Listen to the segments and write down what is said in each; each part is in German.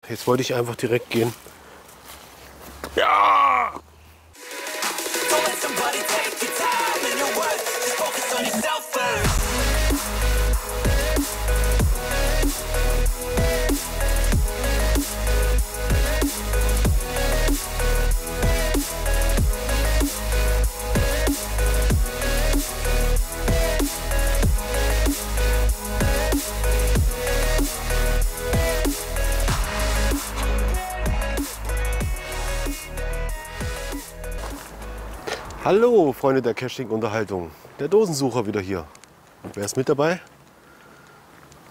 Jetzt wollte ich einfach direkt gehen. Ja! Hallo Freunde der Caching-Unterhaltung, der Dosensucher wieder hier. Und wer ist mit dabei?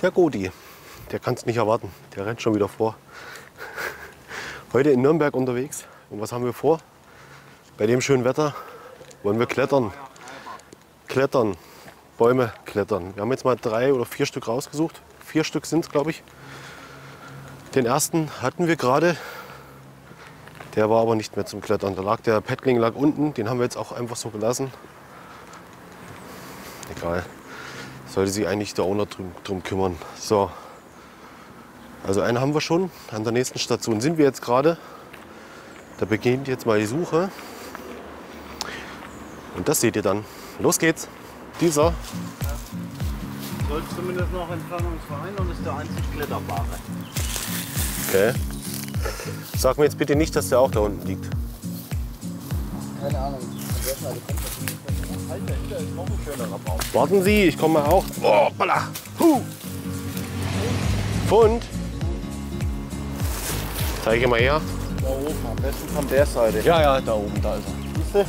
Der Godi. Der kann es nicht erwarten, der rennt schon wieder vor. Heute in Nürnberg unterwegs. Und was haben wir vor? Bei dem schönen Wetter wollen wir klettern. Klettern, Bäume klettern. Wir haben jetzt mal 3 oder 4 Stück rausgesucht. 4 Stück sind es, glaube ich. Den ersten hatten wir gerade. Der war aber nicht mehr zum Klettern. Da lag der Paddling lag unten. Den haben wir jetzt auch einfach so gelassen. Egal. Sollte sich eigentlich der Owner drum kümmern. So. Also einen haben wir schon. An der nächsten Station sind wir jetzt gerade. Da beginnt jetzt mal die Suche. Und das seht ihr dann. Los geht's. Dieser. Soll zumindest noch Entfernungsverein und ist der einzig Kletterbare. Okay. Sag mir jetzt bitte nicht, dass der auch da unten liegt. Keine Ahnung. Dahinter ist noch ein schönerer Baum. Warten Sie, ich komme mal auch. Oh, balla. Fund. Zeige mal her. Da oben, am besten von der Seite. Ja, ja, da oben, da ist er. Siehst du?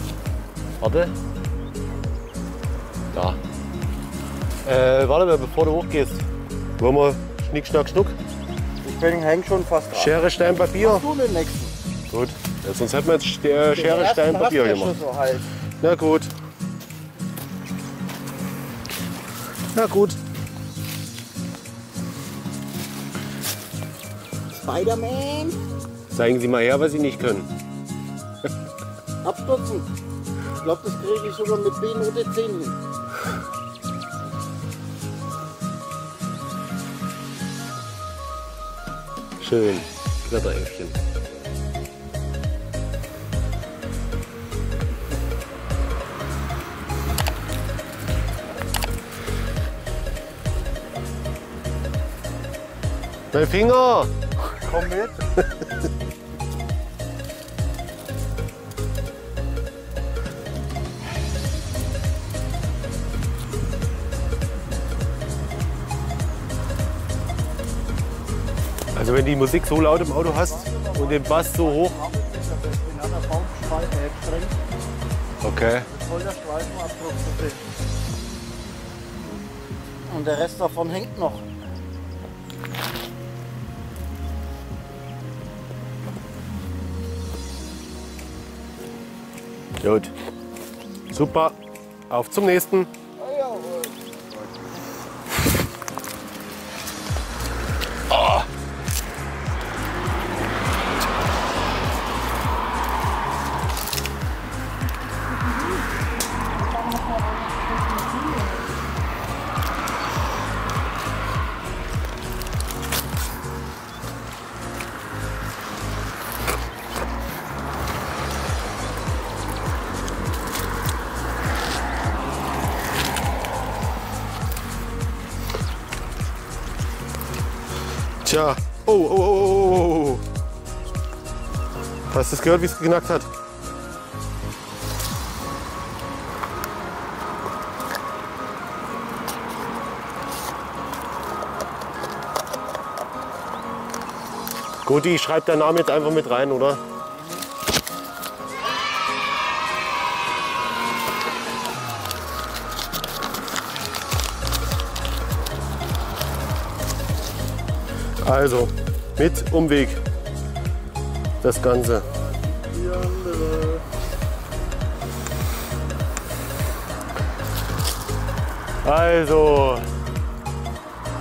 Warte. Da. Warte mal, bevor du hochgehst. Wollen wir Schnick, Schnack, Schnuck? Ich häng schon fast dran. Schere, Stein, Papier. Mach du den nächsten. Gut. Ja, sonst hätten wir jetzt Schere, Stein, Papier gemacht. So halt. Na gut. Na gut. Spider-Man. Zeigen Sie mal her, was Sie nicht können. Abstürzen. Ich glaube, das kriege ich sogar mit B-Note 10 hin. Schön. Kletteräffchen. Mein Finger! Komm mit. Also wenn die Musik so laut im Auto hast und den Bass so hoch. Okay. Voll der Streifenabdruck zu sehen. Und der Rest davon hängt noch. Gut. Super. Auf zum nächsten. Oh. Tja, oh. Hast du es gehört, wie es geknackt hat? Goti, schreib deinen Namen jetzt einfach mit rein, oder? Also, mit Umweg das Ganze. Also,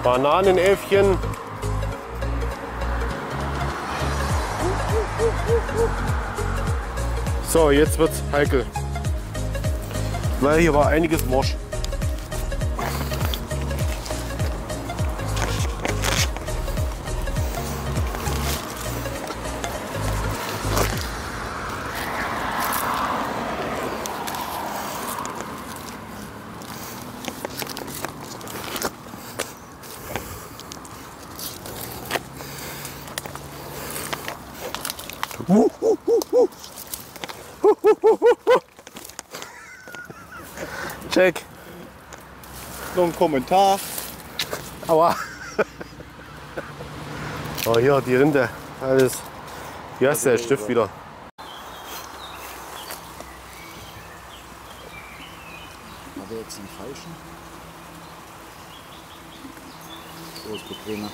Bananenäffchen. So, jetzt wird's heikel. Weil hier war einiges morsch. Check. Noch ein Kommentar. Aua. Oh, hier die Rinde. Alles. Hier ist der Stift wieder. Habe jetzt den falschen. So ist bequemer.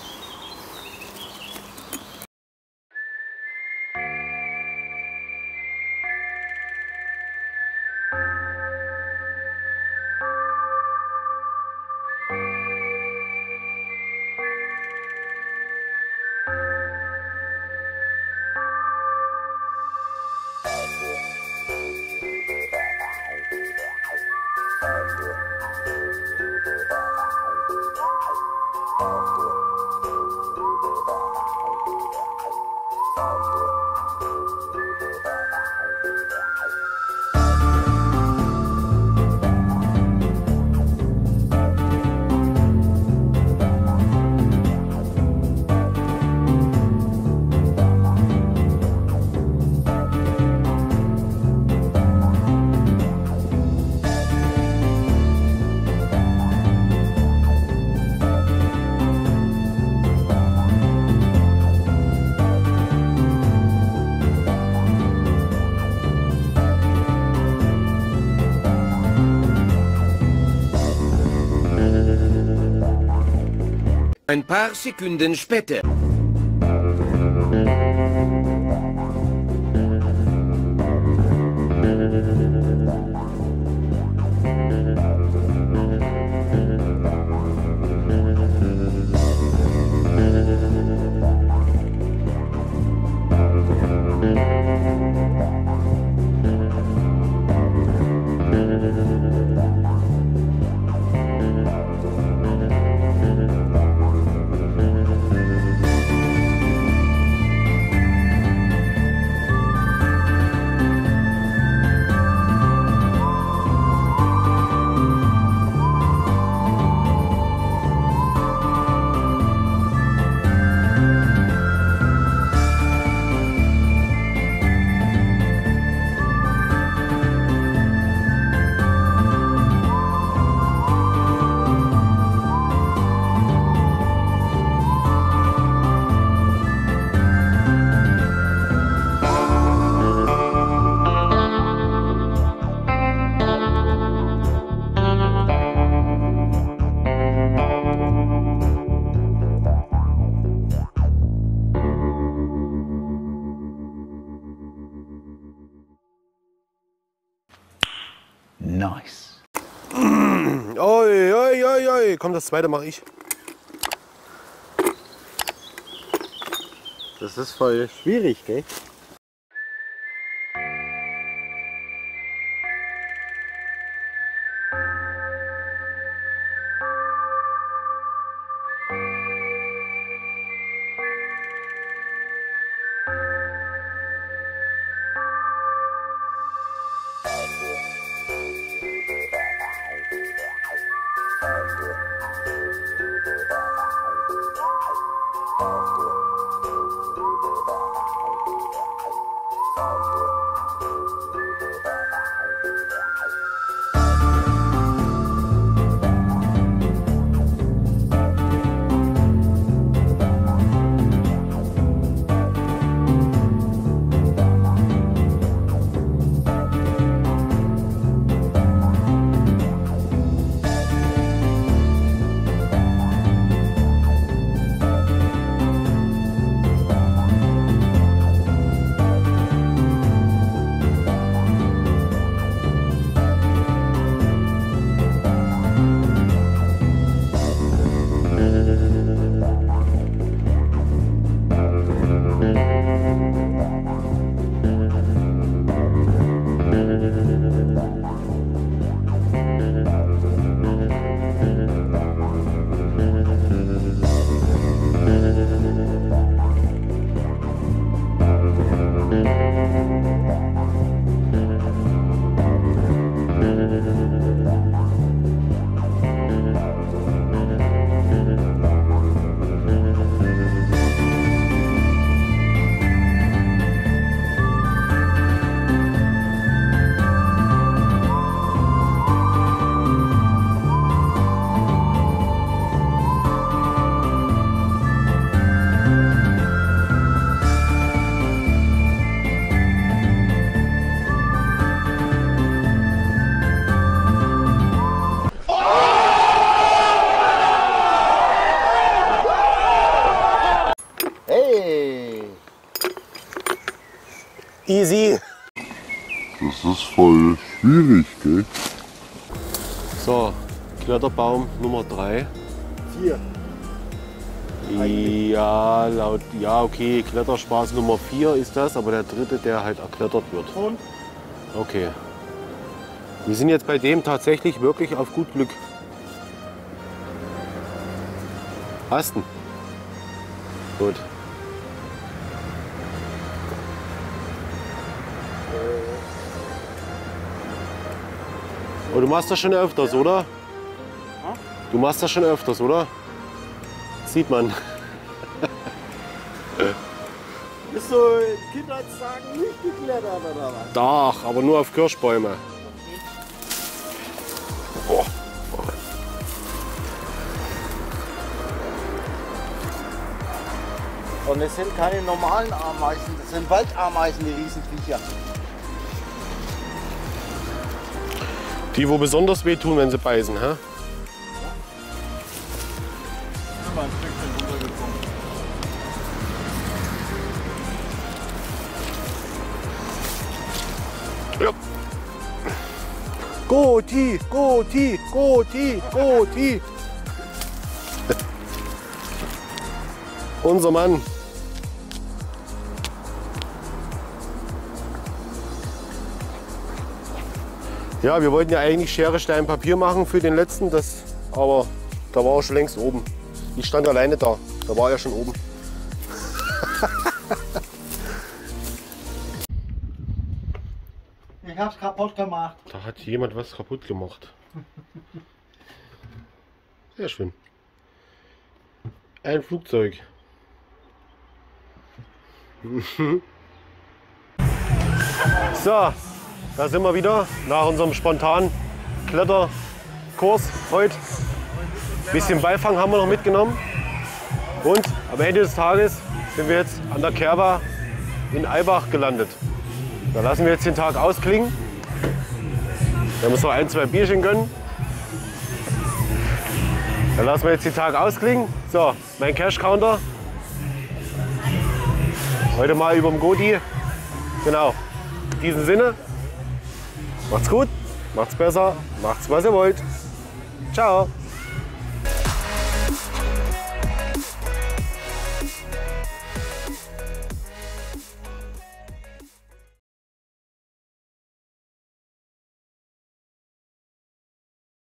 Ein paar Sekunden später. Nice. Oi, oi, oi, oi. Komm, das zweite mache ich. Das ist voll schwierig, gell? Easy. Das ist voll schwierig, gell? So, Kletterbaum Nummer 3. 4. Ja, ja, okay, Kletterspaß Nummer 4 ist das, aber der dritte, der halt erklettert wird. Und? Okay. Wir sind jetzt bei dem tatsächlich wirklich auf gut Glück. Hast du? Gut. Oh, du machst das schon öfters, oder? Du machst das schon öfters, oder? Sieht man. Bist du in Kindheitstagen nicht geklettert oder was? Doch, aber nur auf Kirschbäume. Oh. Und es sind keine normalen Ameisen, das sind Waldameisen, die Riesenviecher. Die, wo besonders wehtun, wenn sie beißen, hä? Mal ein Stückchen runtergekommen. Ja. Goti, Goti, Goti, Goti. Unser Mann. Ja, wir wollten ja eigentlich Schere, Stein, Papier machen für den letzten, aber da war er schon längst oben. Ich stand alleine da, da war er schon oben. Ich hab's kaputt gemacht. Da hat jemand was kaputt gemacht. Sehr schön. Ein Flugzeug. So, da sind wir wieder nach unserem spontanen Kletterkurs heute. Ein bisschen Beifang haben wir noch mitgenommen. Und am Ende des Tages sind wir jetzt an der Kerwa in Eibach gelandet. Da lassen wir jetzt den Tag ausklingen. Da müssen wir ein, zwei Bierchen gönnen. Dann lassen wir jetzt den Tag ausklingen. So, mein Cash-Counter. Heute mal über dem Goti. Genau. In diesem Sinne. Macht's gut, macht's besser, macht's was ihr wollt. Ciao.